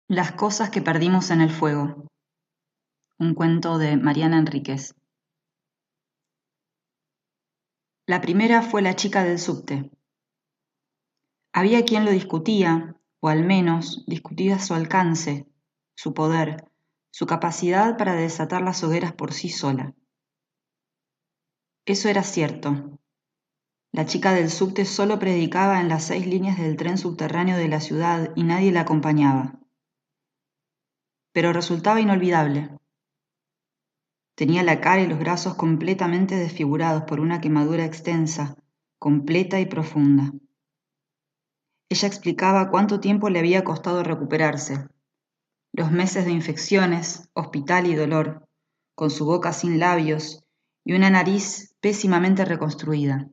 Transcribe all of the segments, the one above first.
Las cosas que perdimos en el fuego. Un cuento de Mariana Enríquez. La primera fue la chica del subte. Había quien lo discutía, o al menos discutía su alcance, su poder, su capacidad para desatar las hogueras por sí sola. Eso era cierto. La chica del subte solo predicaba en las 6 líneas del tren subterráneo de la ciudad y nadie la acompañaba. Pero resultaba inolvidable. Tenía la cara y los brazos completamente desfigurados por una quemadura extensa, completa y profunda. Ella explicaba cuánto tiempo le había costado recuperarse, los meses de infecciones, hospital y dolor, con su boca sin labios y una nariz pésimamente reconstruida.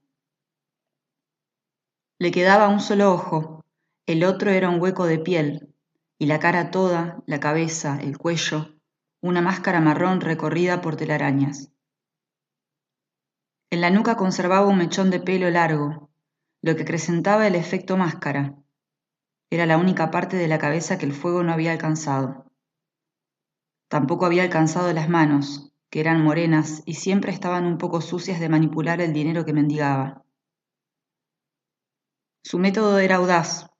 Le quedaba un solo ojo, el otro era un hueco de piel, y la cara toda, la cabeza, el cuello, una máscara marrón recorrida por telarañas. En la nuca conservaba un mechón de pelo largo, lo que acrecentaba el efecto máscara. Era la única parte de la cabeza que el fuego no había alcanzado. Tampoco había alcanzado las manos, que eran morenas y siempre estaban un poco sucias de manipular el dinero que mendigaba. Su método era audaz.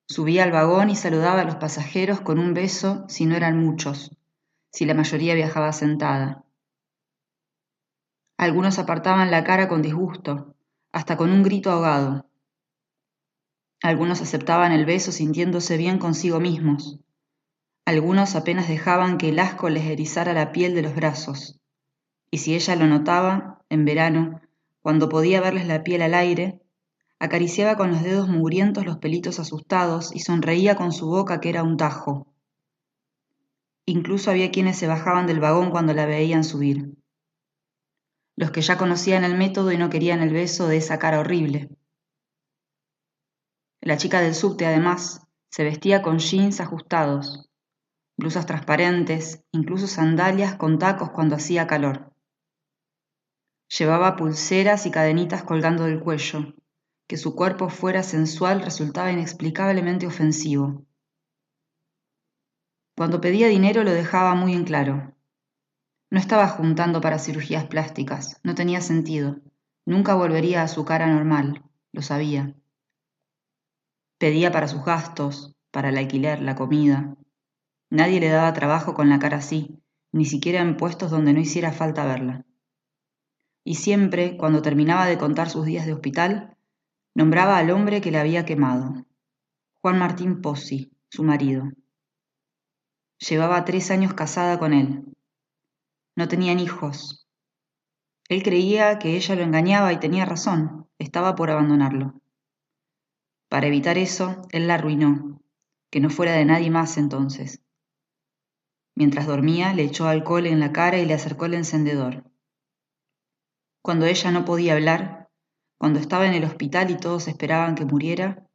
Subía al vagón y saludaba a los pasajeros con un beso si no eran muchos, si la mayoría viajaba sentada. Algunos apartaban la cara con disgusto, hasta con un grito ahogado. Algunos aceptaban el beso sintiéndose bien consigo mismos. Algunos apenas dejaban que el asco les erizara la piel de los brazos. Y si ella lo notaba, en verano, cuando podía verles la piel al aire, acariciaba con los dedos mugrientos los pelitos asustados y sonreía con su boca que era un tajo. Incluso había quienes se bajaban del vagón cuando la veían subir. Los que ya conocían el método y no querían el beso de esa cara horrible. La chica del subte, además, se vestía con jeans ajustados, blusas transparentes, incluso sandalias con tacos cuando hacía calor. Llevaba pulseras y cadenitas colgando del cuello. Que su cuerpo fuera sensual resultaba inexplicablemente ofensivo. Cuando pedía dinero lo dejaba muy en claro. No estaba juntando para cirugías plásticas, no tenía sentido. Nunca volvería a su cara normal, lo sabía. Pedía para sus gastos, para el alquiler, la comida. Nadie le daba trabajo con la cara así, ni siquiera en puestos donde no hiciera falta verla. Y siempre, cuando terminaba de contar sus días de hospital, nombraba al hombre que la había quemado, Juan Martín Pozzi, su marido. Llevaba 3 años casada con él. No tenían hijos. Él creía que ella lo engañaba y tenía razón, estaba por abandonarlo. Para evitar eso, él la arruinó, que no fuera de nadie más entonces. Mientras dormía, le echó alcohol en la cara y le acercó el encendedor. Cuando ella no podía hablar, cuando estaba en el hospital y todos esperaban que muriera,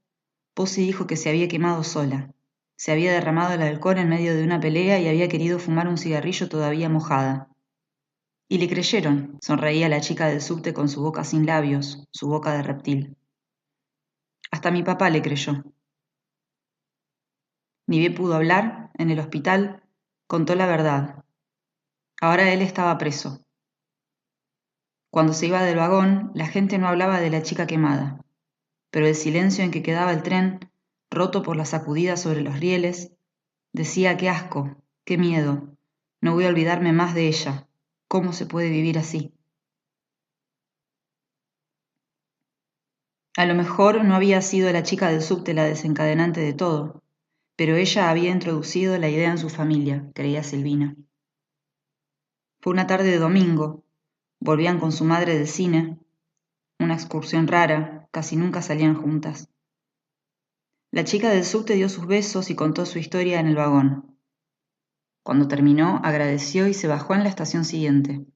Pozzi dijo que se había quemado sola. Se había derramado el alcohol en medio de una pelea y había querido fumar un cigarrillo todavía mojada. Y le creyeron, sonreía la chica del subte con su boca sin labios, su boca de reptil. Hasta mi papá le creyó. Ni bien pudo hablar, en el hospital, contó la verdad. Ahora él estaba preso. Cuando se iba del vagón, la gente no hablaba de la chica quemada, pero el silencio en que quedaba el tren, roto por las sacudidas sobre los rieles, decía qué asco, qué miedo, no voy a olvidarme más de ella, ¿cómo se puede vivir así? A lo mejor no había sido la chica del subte la desencadenante de todo, pero ella había introducido la idea en su familia, creía Silvina. Fue una tarde de domingo, volvían con su madre del cine, una excursión rara, casi nunca salían juntas. La chica del subte dio sus besos y contó su historia en el vagón. Cuando terminó, agradeció y se bajó en la estación siguiente.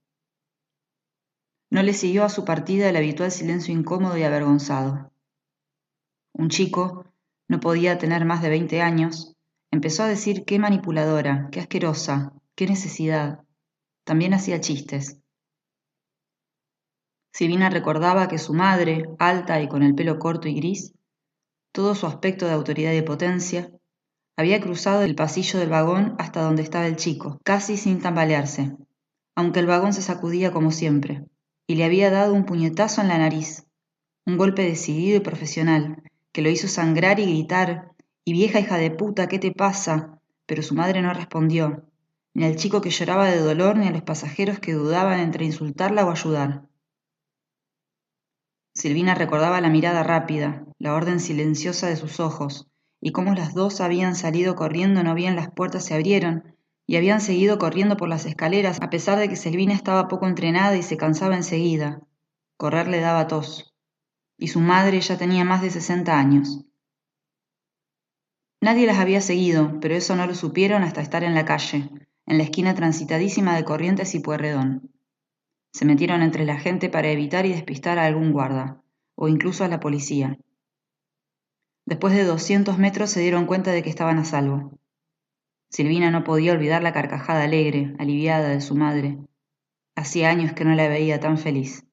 No le siguió a su partida el habitual silencio incómodo y avergonzado. Un chico, no podía tener más de 20 años, empezó a decir qué manipuladora, qué asquerosa, qué necesidad. También hacía chistes. Silvina recordaba que su madre, alta y con el pelo corto y gris, todo su aspecto de autoridad y potencia, Había cruzado el pasillo del vagón hasta donde estaba el chico, casi sin tambalearse, aunque el vagón se sacudía como siempre, y le había dado un puñetazo en la nariz, un golpe decidido y profesional, que lo hizo sangrar y gritar: «Y vieja hija de puta, ¿qué te pasa?». Pero su madre no respondió, ni al chico que lloraba de dolor, ni a los pasajeros que dudaban entre insultarla o ayudar. Silvina recordaba la mirada rápida, la orden silenciosa de sus ojos, y cómo las dos habían salido corriendo no bien las puertas se abrieron, y habían seguido corriendo por las escaleras a pesar de que Silvina estaba poco entrenada y se cansaba enseguida. Correr le daba tos, y su madre ya tenía más de 60 años. Nadie las había seguido, pero eso no lo supieron hasta estar en la calle, en la esquina transitadísima de Corrientes y Pueyrredón. Se metieron entre la gente para evitar y despistar a algún guarda, o incluso a la policía. Después de 200 metros se dieron cuenta de que estaban a salvo. Silvina no podía olvidar la carcajada alegre, aliviada de su madre. Hacía años que no la veía tan feliz.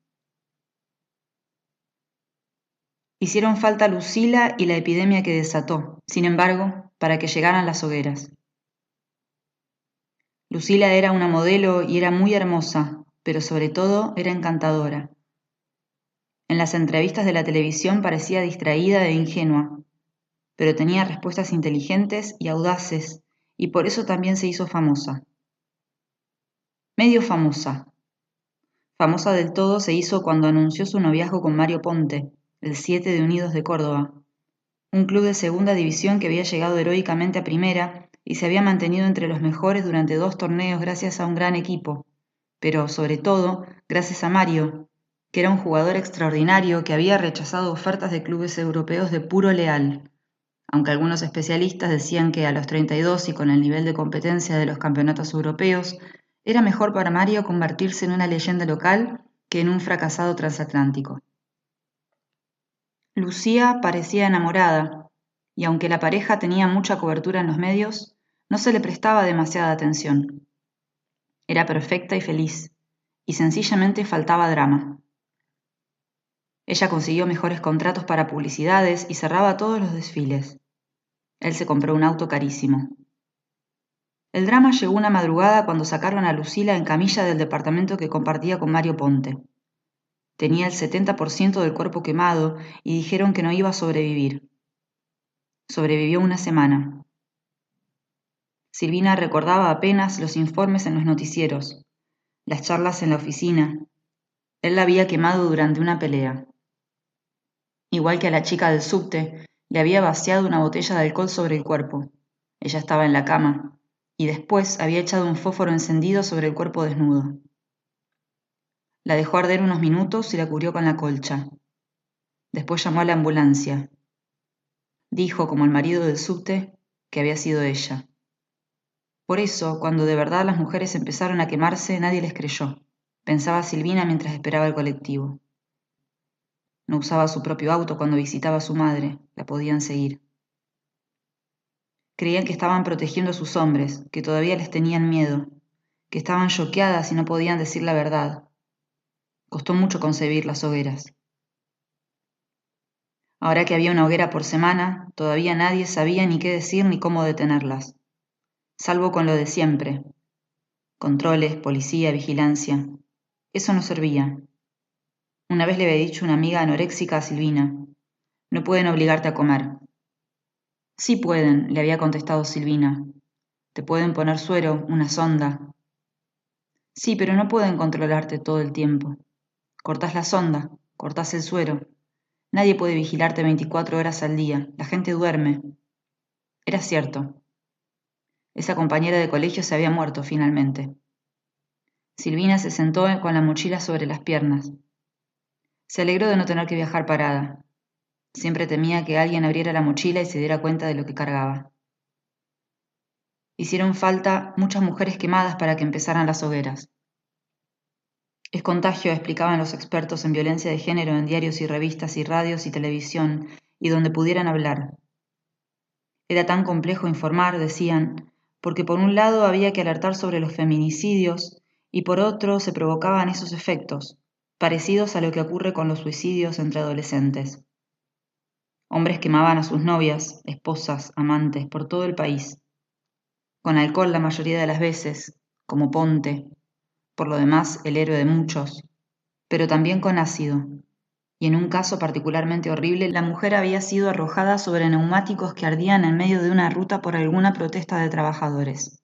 Hicieron falta Lucila y la epidemia que desató, sin embargo, para que llegaran las hogueras. Lucila era una modelo y era muy hermosa, pero sobre todo era encantadora. En las entrevistas de la televisión parecía distraída e ingenua, pero tenía respuestas inteligentes y audaces, y por eso también se hizo famosa. Medio famosa. Famosa del todo se hizo cuando anunció su noviazgo con Mario Ponte, el 7 de Unidos de Córdoba, un club de segunda división que había llegado heroicamente a primera y se había mantenido entre los mejores durante 2 torneos gracias a un gran equipo, pero sobre todo gracias a Mario, que era un jugador extraordinario que había rechazado ofertas de clubes europeos de puro leal, aunque algunos especialistas decían que a los 32 y con el nivel de competencia de los campeonatos europeos, era mejor para Mario convertirse en una leyenda local que en un fracasado transatlántico. Lucía parecía enamorada, y aunque la pareja tenía mucha cobertura en los medios, no se le prestaba demasiada atención. Era perfecta y feliz, y sencillamente faltaba drama. Ella consiguió mejores contratos para publicidades y cerraba todos los desfiles. Él se compró un auto carísimo. El drama llegó una madrugada cuando sacaron a Lucila en camilla del departamento que compartía con Mario Ponte. Tenía el 70% del cuerpo quemado y dijeron que no iba a sobrevivir. Sobrevivió una semana. Silvina recordaba apenas los informes en los noticieros, las charlas en la oficina. Él la había quemado durante una pelea. Igual que a la chica del subte, le había vaciado una botella de alcohol sobre el cuerpo. Ella estaba en la cama, y después había echado un fósforo encendido sobre el cuerpo desnudo. La dejó arder unos minutos y la cubrió con la colcha. Después llamó a la ambulancia. Dijo, como el marido del subte, que había sido ella. Por eso, cuando de verdad las mujeres empezaron a quemarse, nadie les creyó, pensaba Silvina mientras esperaba el colectivo. No usaba su propio auto cuando visitaba a su madre, la podían seguir. Creían que estaban protegiendo a sus hombres, que todavía les tenían miedo, que estaban choqueadas y no podían decir la verdad. Costó mucho concebir las hogueras. Ahora que había una hoguera por semana, todavía nadie sabía ni qué decir ni cómo detenerlas, salvo con lo de siempre. Controles, policía, vigilancia. Eso no servía. Una vez le había dicho una amiga anoréxica a Silvina, no pueden obligarte a comer. Sí pueden, le había contestado Silvina. Te pueden poner suero, una sonda. Sí, pero no pueden controlarte todo el tiempo. Cortás la sonda, cortás el suero. Nadie puede vigilarte 24 horas al día. La gente duerme. Era cierto. Esa compañera de colegio se había muerto finalmente. Silvina se sentó con la mochila sobre las piernas. Se alegró de no tener que viajar parada. Siempre temía que alguien abriera la mochila y se diera cuenta de lo que cargaba. Hicieron falta muchas mujeres quemadas para que empezaran las hogueras. Es contagio, explicaban los expertos en violencia de género en diarios y revistas y radios y televisión, y donde pudieran hablar. Era tan complejo informar, decían, porque por un lado había que alertar sobre los feminicidios y por otro se provocaban esos efectos, parecidos a lo que ocurre con los suicidios entre adolescentes. Hombres quemaban a sus novias, esposas, amantes, por todo el país. Con alcohol la mayoría de las veces, como Ponte, por lo demás el héroe de muchos, pero también con ácido. Y en un caso particularmente horrible, la mujer había sido arrojada sobre neumáticos que ardían en medio de una ruta por alguna protesta de trabajadores.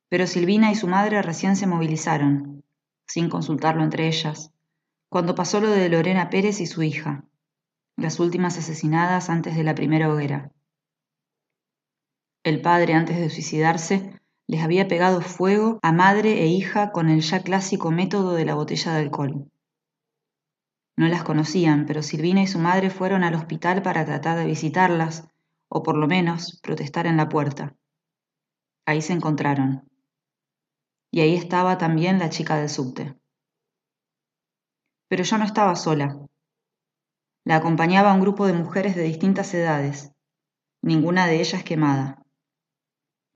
Pero Silvina y su madre recién se movilizaron, sin consultarlo entre ellas, cuando pasó lo de Lorena Pérez y su hija, las últimas asesinadas antes de la primera hoguera. El padre, antes de suicidarse, les había pegado fuego a madre e hija con el ya clásico método de la botella de alcohol. No las conocían, pero Silvina y su madre fueron al hospital para tratar de visitarlas, o por lo menos protestar en la puerta. Ahí se encontraron. Y ahí estaba también la chica del subte. Pero yo no estaba sola. La acompañaba un grupo de mujeres de distintas edades, ninguna de ellas quemada.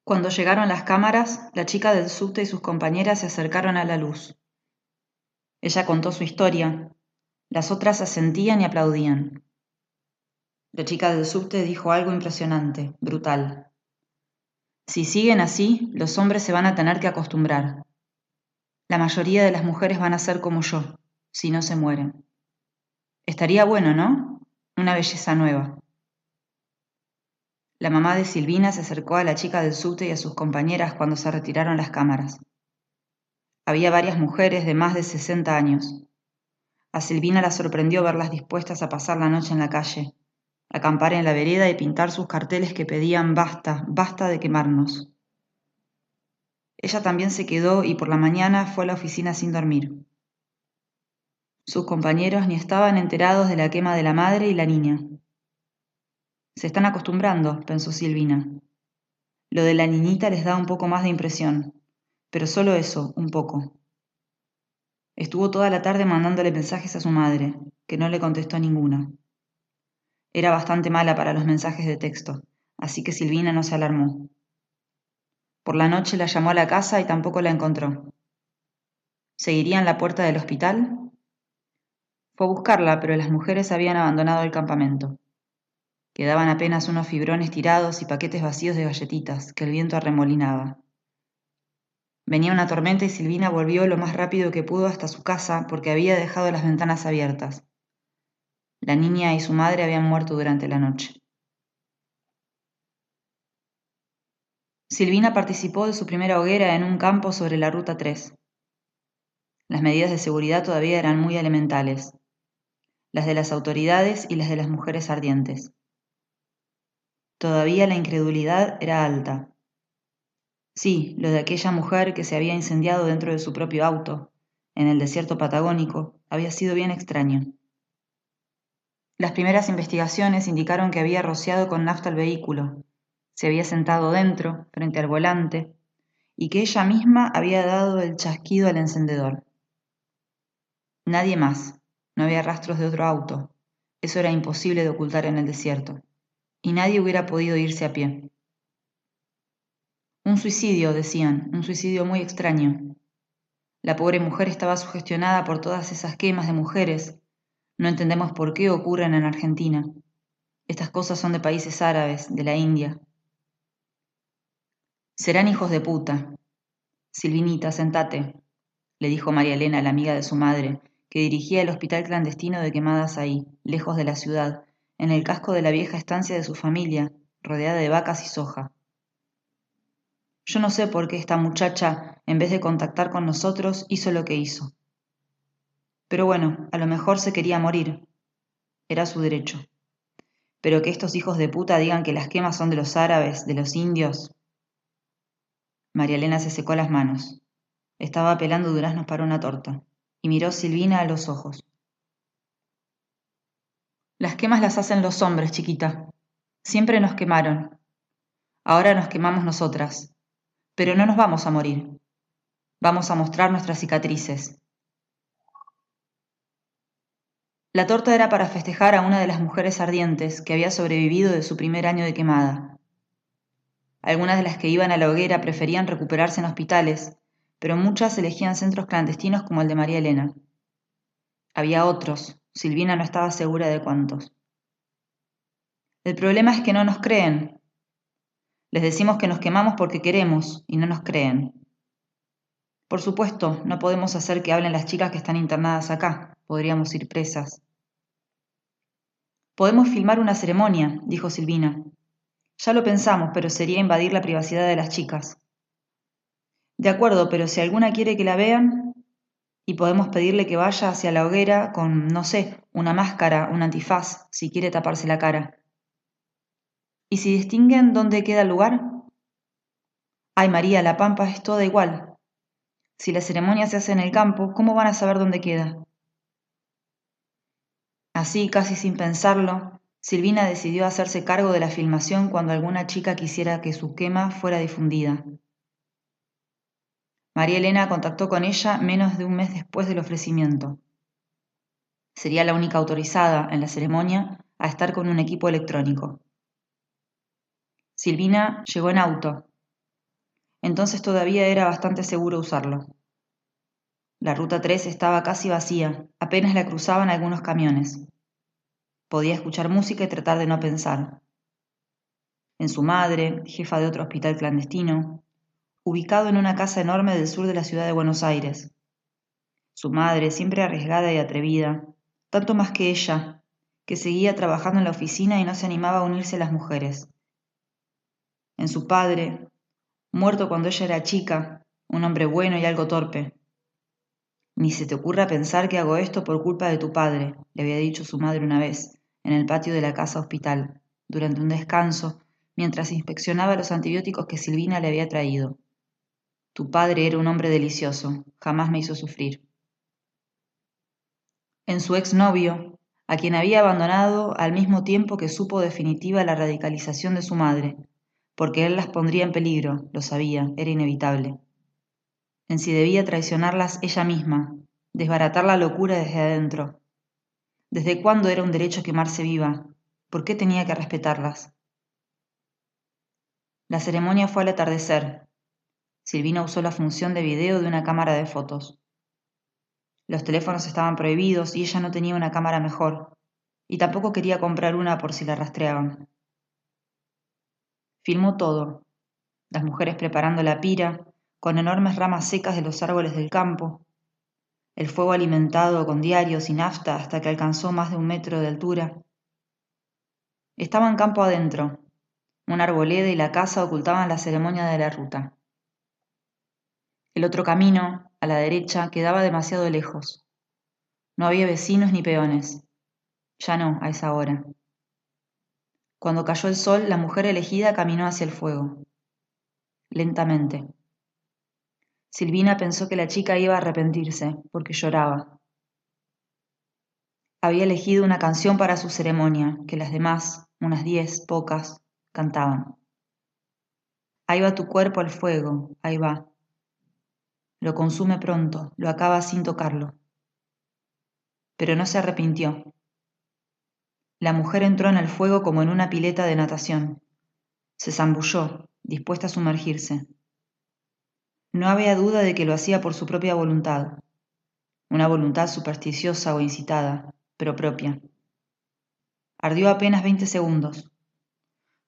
Cuando llegaron las cámaras, la chica del subte y sus compañeras se acercaron a la luz. Ella contó su historia. Las otras asentían y aplaudían. La chica del subte dijo algo impresionante, brutal. Si siguen así, los hombres se van a tener que acostumbrar. La mayoría de las mujeres van a ser como yo, si no se mueren. Estaría bueno, ¿no? Una belleza nueva. La mamá de Silvina se acercó a la chica del subte y a sus compañeras cuando se retiraron las cámaras. Había varias mujeres de más de 60 años. A Silvina la sorprendió verlas dispuestas a pasar la noche en la calle, acampar en la vereda y pintar sus carteles que pedían basta, basta de quemarnos. Ella también se quedó y por la mañana fue a la oficina sin dormir. Sus compañeros ni estaban enterados de la quema de la madre y la niña. Se están acostumbrando, pensó Silvina. Lo de la niñita les da un poco más de impresión, pero solo eso, un poco. Estuvo toda la tarde mandándole mensajes a su madre, que no le contestó ninguna. Era bastante mala para los mensajes de texto, así que Silvina no se alarmó. Por la noche la llamó a la casa y tampoco la encontró. ¿Seguiría en la puerta del hospital? Fue a buscarla, pero las mujeres habían abandonado el campamento. Quedaban apenas unos fibrones tirados y paquetes vacíos de galletitas que el viento arremolinaba. Venía una tormenta y Silvina volvió lo más rápido que pudo hasta su casa porque había dejado las ventanas abiertas. La niña y su madre habían muerto durante la noche. Silvina participó de su primera hoguera en un campo sobre la Ruta 3. Las medidas de seguridad todavía eran muy elementales, las de las autoridades y las de las mujeres ardientes. Todavía la incredulidad era alta. Sí, lo de aquella mujer que se había incendiado dentro de su propio auto, en el desierto patagónico, había sido bien extraño. Las primeras investigaciones indicaron que había rociado con nafta el vehículo, se había sentado dentro, frente al volante, y que ella misma había dado el chasquido al encendedor. Nadie más, no había rastros de otro auto, eso era imposible de ocultar en el desierto, y nadie hubiera podido irse a pie. Un suicidio, decían, un suicidio muy extraño. La pobre mujer estaba sugestionada por todas esas quemas de mujeres. No entendemos por qué ocurren en Argentina. Estas cosas son de países árabes, de la India. Serán hijos de puta. Silvinita, sentate, le dijo María Elena, la amiga de su madre, que dirigía el hospital clandestino de quemadas ahí, lejos de la ciudad, en el casco de la vieja estancia de su familia, rodeada de vacas y soja. Yo no sé por qué esta muchacha, en vez de contactar con nosotros, hizo lo que hizo. Pero bueno, a lo mejor se quería morir. Era su derecho. Pero que estos hijos de puta digan que las quemas son de los árabes, de los indios. María Elena se secó las manos. Estaba pelando duraznos para una torta, y miró Silvina a los ojos. Las quemas las hacen los hombres, chiquita. Siempre nos quemaron. Ahora nos quemamos nosotras. Pero no nos vamos a morir. Vamos a mostrar nuestras cicatrices. La torta era para festejar a una de las mujeres ardientes que había sobrevivido de su primer año de quemada. Algunas de las que iban a la hoguera preferían recuperarse en hospitales, pero muchas elegían centros clandestinos como el de María Elena. Había otros, Silvina no estaba segura de cuántos. El problema es que no nos creen. Les decimos que nos quemamos porque queremos y no nos creen. Por supuesto, no podemos hacer que hablen las chicas que están internadas acá. Podríamos ir presas. Podemos filmar una ceremonia, dijo Silvina. Ya lo pensamos, pero sería invadir la privacidad de las chicas. De acuerdo, pero si alguna quiere que la vean, y podemos pedirle que vaya hacia la hoguera con, no sé, una máscara, un antifaz, si quiere taparse la cara. ¿Y si distinguen dónde queda el lugar? Ay, María, la pampa es toda igual. Si la ceremonia se hace en el campo, ¿cómo van a saber dónde queda? Así, casi sin pensarlo, Silvina decidió hacerse cargo de la filmación cuando alguna chica quisiera que su quema fuera difundida. María Elena contactó con ella menos de un mes después del ofrecimiento. Sería la única autorizada en la ceremonia a estar con un equipo electrónico. Silvina llegó en auto. Entonces todavía era bastante seguro usarlo. La ruta 3 estaba casi vacía, apenas la cruzaban algunos camiones. Podía escuchar música y tratar de no pensar. En su madre, jefa de otro hospital clandestino, ubicado en una casa enorme del sur de la ciudad de Buenos Aires. Su madre, siempre arriesgada y atrevida, tanto más que ella, que seguía trabajando en la oficina y no se animaba a unirse a las mujeres. En su padre, muerto cuando ella era chica, un hombre bueno y algo torpe. Ni se te ocurra pensar que hago esto por culpa de tu padre, le había dicho su madre una vez, en el patio de la casa hospital, durante un descanso, mientras inspeccionaba los antibióticos que Silvina le había traído. Tu padre era un hombre delicioso, jamás me hizo sufrir. En su exnovio, a quien había abandonado al mismo tiempo que supo definitiva la radicalización de su madre, porque él las pondría en peligro, lo sabía, era inevitable. En si debía traicionarlas ella misma, desbaratar la locura desde adentro. ¿Desde cuándo era un derecho quemarse viva? ¿Por qué tenía que respetarlas? La ceremonia fue al atardecer. Silvina usó la función de video de una cámara de fotos. Los teléfonos estaban prohibidos y ella no tenía una cámara mejor, y tampoco quería comprar una por si la rastreaban. Filmó todo, las mujeres preparando la pira, con enormes ramas secas de los árboles del campo, el fuego alimentado con diarios y nafta hasta que alcanzó más de 1 metro de altura. Estaban campo adentro. Una arboleda y la casa ocultaban la ceremonia de la ruta. El otro camino, a la derecha, quedaba demasiado lejos. No había vecinos ni peones. Ya no, a esa hora. Cuando cayó el sol, la mujer elegida caminó hacia el fuego. Lentamente. Silvina pensó que la chica iba a arrepentirse, porque lloraba. Había elegido una canción para su ceremonia, que las demás, unas 10, pocas, cantaban. Ahí va tu cuerpo al fuego, ahí va. Lo consume pronto, lo acaba sin tocarlo. Pero no se arrepintió. La mujer entró en el fuego como en una pileta de natación. Se zambulló, dispuesta a sumergirse. No había duda de que lo hacía por su propia voluntad, una voluntad supersticiosa o incitada, pero propia. Ardió apenas 20 segundos.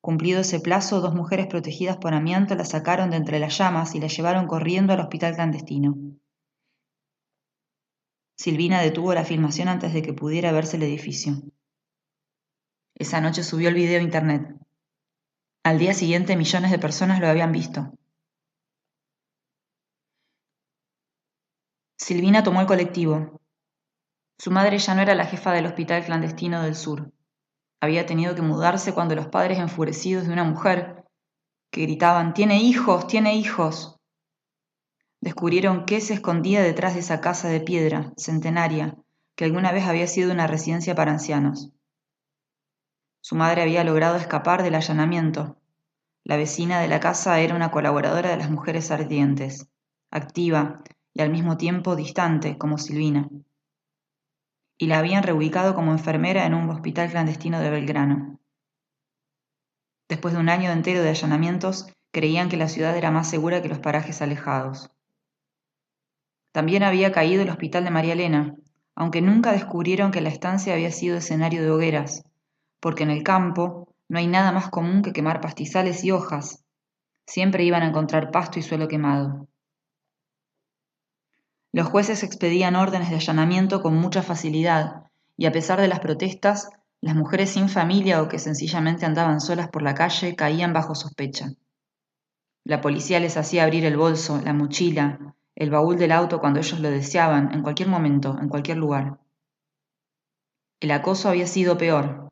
Cumplido ese plazo, 2 mujeres protegidas por amianto la sacaron de entre las llamas y la llevaron corriendo al hospital clandestino. Silvina detuvo la filmación antes de que pudiera verse el edificio. Esa noche subió el video a internet. Al día siguiente millones de personas lo habían visto. Silvina tomó el colectivo. Su madre ya no era la jefa del hospital clandestino del sur. Había tenido que mudarse cuando los padres enfurecidos de una mujer, que gritaban «¡Tiene hijos! ¡Tiene hijos!», descubrieron qué se escondía detrás de esa casa de piedra, centenaria, que alguna vez había sido una residencia para ancianos. Su madre había logrado escapar del allanamiento. La vecina de la casa era una colaboradora de las mujeres ardientes, activa y al mismo tiempo distante, como Silvina. Y la habían reubicado como enfermera en un hospital clandestino de Belgrano. Después de un año entero de allanamientos, creían que la ciudad era más segura que los parajes alejados. También había caído el hospital de María Elena, aunque nunca descubrieron que la estancia había sido escenario de hogueras, porque en el campo No hay nada más común que quemar pastizales y hojas. Siempre iban a encontrar pasto y suelo quemado. Los jueces expedían órdenes de allanamiento con mucha facilidad, y a pesar de las protestas, las mujeres sin familia o que sencillamente andaban solas por la calle caían bajo sospecha. La policía les hacía abrir el bolso, la mochila, el baúl del auto cuando ellos lo deseaban, en cualquier momento, en cualquier lugar. El acoso había sido peor.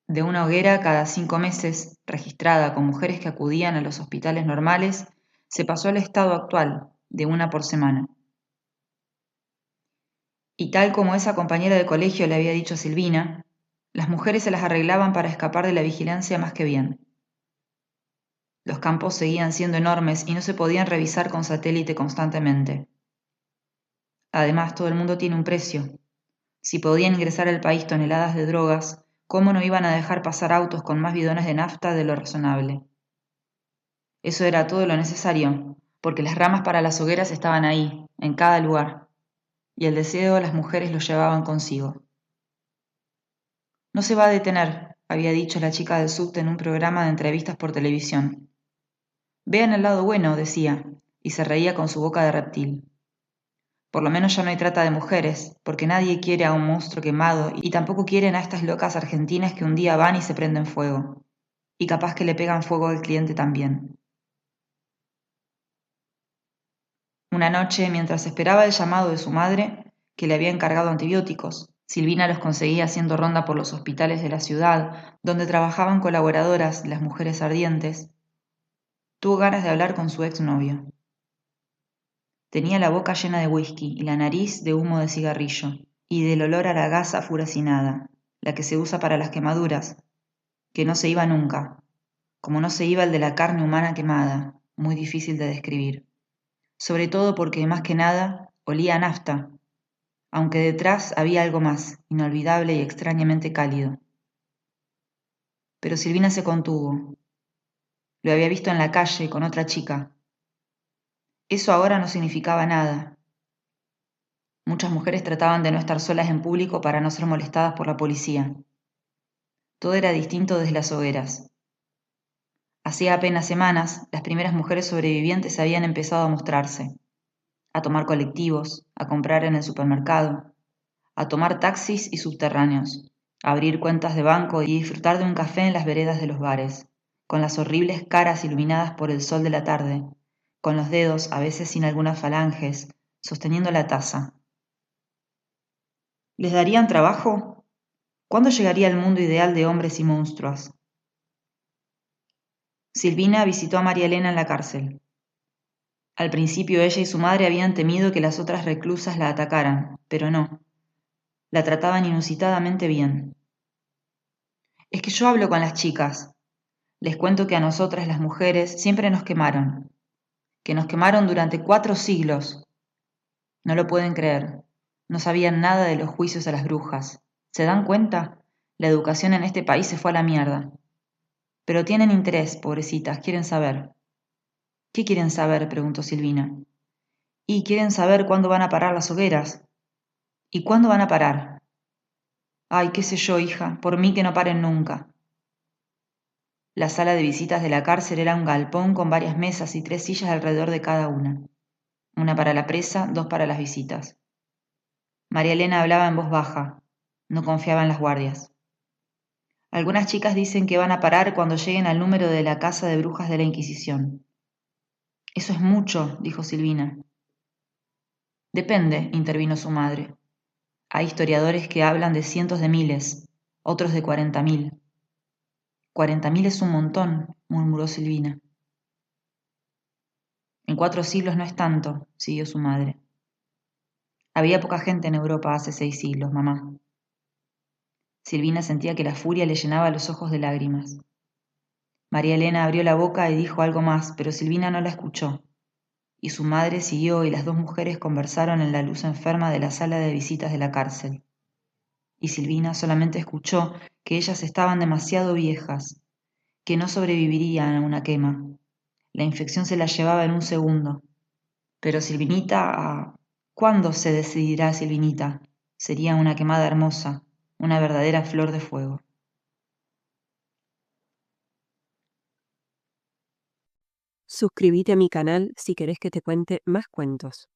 De una hoguera cada 5 meses, registrada con mujeres que acudían a los hospitales normales, se pasó al estado actual, de una por semana. Y tal como esa compañera de colegio le había dicho a Silvina, las mujeres se las arreglaban para escapar de la vigilancia más que bien. Los campos seguían siendo enormes y no se podían revisar con satélite constantemente. Además, todo el mundo tiene un precio. Si podían ingresar al país toneladas de drogas, ¿cómo no iban a dejar pasar autos con más bidones de nafta de lo razonable? Eso era todo lo necesario, porque las ramas para las hogueras estaban ahí, en cada lugar, y el deseo de las mujeres lo llevaban consigo. No se va a detener, había dicho la chica del subte en un programa de entrevistas por televisión. Vean el lado bueno, decía, y se reía con su boca de reptil. Por lo menos ya no hay trata de mujeres, porque nadie quiere a un monstruo quemado y tampoco quieren a estas locas argentinas que un día van y se prenden fuego. Y capaz que le pegan fuego al cliente también. Una noche, mientras esperaba el llamado de su madre, que le había encargado antibióticos, Silvina los conseguía haciendo ronda por los hospitales de la ciudad, donde trabajaban colaboradoras, las mujeres ardientes, tuvo ganas de hablar con su exnovio. Tenía la boca llena de whisky y la nariz de humo de cigarrillo, y del olor a la gasa furacinada, la que se usa para las quemaduras, que no se iba nunca, como no se iba el de la carne humana quemada, muy difícil de describir. Sobre todo porque, más que nada, olía a nafta, aunque detrás había algo más, inolvidable y extrañamente cálido. Pero Silvina se contuvo. Lo había visto en la calle con otra chica. Eso ahora no significaba nada. Muchas mujeres trataban de no estar solas en público para no ser molestadas por la policía. Todo era distinto desde las hogueras. Hacía apenas semanas, las primeras mujeres sobrevivientes habían empezado a mostrarse, a tomar colectivos, a comprar en el supermercado, a tomar taxis y subterráneos, a abrir cuentas de banco y disfrutar de un café en las veredas de los bares, con las horribles caras iluminadas por el sol de la tarde, con los dedos, a veces sin algunas falanges, sosteniendo la taza. ¿Les darían trabajo? ¿Cuándo llegaría el mundo ideal de hombres y monstruos? Silvina visitó a María Elena en la cárcel. Al principio ella y su madre habían temido que las otras reclusas la atacaran, pero no. La trataban inusitadamente bien. Es que yo hablo con las chicas. Les cuento que a nosotras las mujeres siempre nos quemaron, que nos quemaron durante 4 siglos. No lo pueden creer. No sabían nada de los juicios a las brujas. ¿Se dan cuenta? La educación en este país se fue a la mierda. Pero tienen interés, pobrecitas, quieren saber. ¿Qué quieren saber?, preguntó Silvina. Y quieren saber cuándo van a parar las hogueras. ¿Y cuándo van a parar? Ay, qué sé yo, hija, por mí que no paren nunca. La sala de visitas de la cárcel era un galpón con varias mesas y 3 sillas alrededor de cada una para la presa, 2 para las visitas. María Elena hablaba en voz baja, no confiaba en las guardias. Algunas chicas dicen que van a parar cuando lleguen al número de la casa de brujas de la Inquisición. Eso es mucho, dijo Silvina. Depende, intervino su madre. Hay historiadores que hablan de cientos de miles, otros de 40.000. 40.000 es un montón, murmuró Silvina. En 4 siglos no es tanto, siguió su madre. Había poca gente en Europa hace 6 siglos, mamá. Silvina sentía que la furia le llenaba los ojos de lágrimas. María Elena abrió la boca y dijo algo más, pero Silvina no la escuchó, y su madre siguió y las 2 mujeres conversaron en la luz enferma de la sala de visitas de la cárcel. Y Silvina solamente escuchó que ellas estaban demasiado viejas, que no sobrevivirían a una quema. La infección se la llevaba en un segundo. Pero Silvinita, ¿cuándo se decidirá Silvinita? Sería una quemada hermosa, una verdadera flor de fuego. Suscríbete a mi canal si querés que te cuente más cuentos.